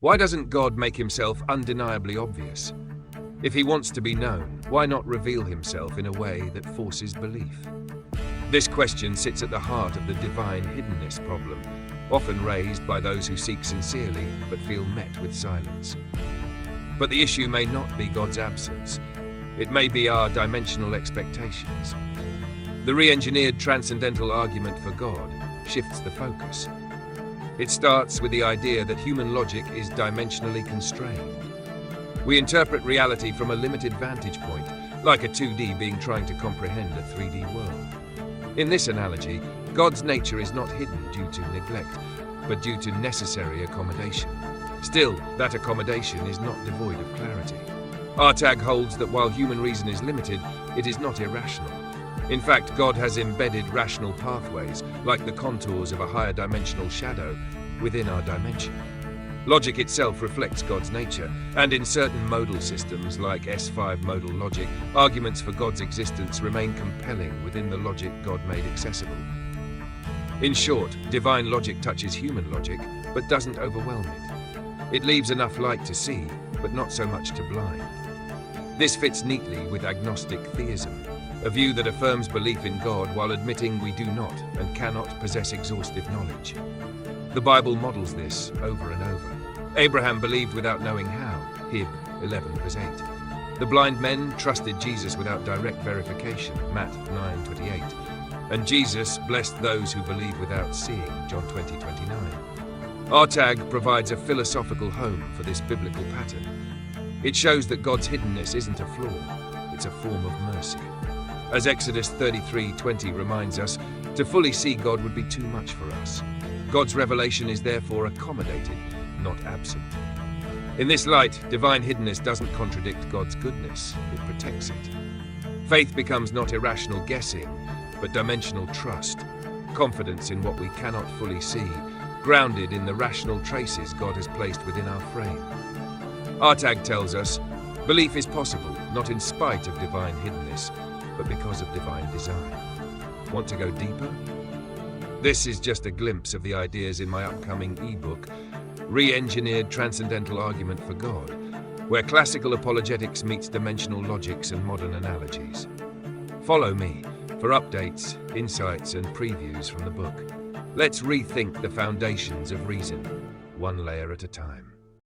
Why doesn't God make himself undeniably obvious? If he wants to be known, why not reveal himself in a way that forces belief? This question sits at the heart of the divine hiddenness problem, often raised by those who seek sincerely but feel met with silence. But the issue may not be God's absence. It may be our dimensional expectations. The re-engineered transcendental argument for God shifts the focus. It starts with the idea that human logic is dimensionally constrained. We interpret reality from a limited vantage point, like a 2D being trying to comprehend a 3D world. In this analogy, God's nature is not hidden due to neglect, but due to necessary accommodation. Still, that accommodation is not devoid of clarity. RTAG holds that while human reason is limited, it is not irrational. In fact, God has embedded rational pathways, like the contours of a higher dimensional shadow, within our dimension. Logic itself reflects God's nature, and in certain modal systems, like S5 modal logic, arguments for God's existence remain compelling within the logic God made accessible. In short, divine logic touches human logic, but doesn't overwhelm it. It leaves enough light to see, but not so much to blind. This fits neatly with agnostic theism, a view that affirms belief in God while admitting we do not and cannot possess exhaustive knowledge. The Bible models this over and over. Abraham believed without knowing how, Hib 11 verse 8. The blind men trusted Jesus without direct verification, Matt 9:28. And Jesus blessed those who believe without seeing, John 20:29. RTAG provides a philosophical home for this biblical pattern. It shows that God's hiddenness isn't a flaw, it's a form of mercy. As Exodus 33:20 reminds us, to fully see God would be too much for us. God's revelation is therefore accommodated, not absent. In this light, divine hiddenness doesn't contradict God's goodness, it protects it. Faith becomes not irrational guessing, but dimensional trust, confidence in what we cannot fully see, grounded in the rational traces God has placed within our frame. RTAG tells us, belief is possible, not in spite of divine hiddenness, but because of divine design. Want to go deeper? This is just a glimpse of the ideas in my upcoming ebook, Re-engineered Transcendental Argument for God, where classical apologetics meets dimensional logics and modern analogies. Follow me for updates, insights, and previews from the book. Let's rethink the foundations of reason, one layer at a time.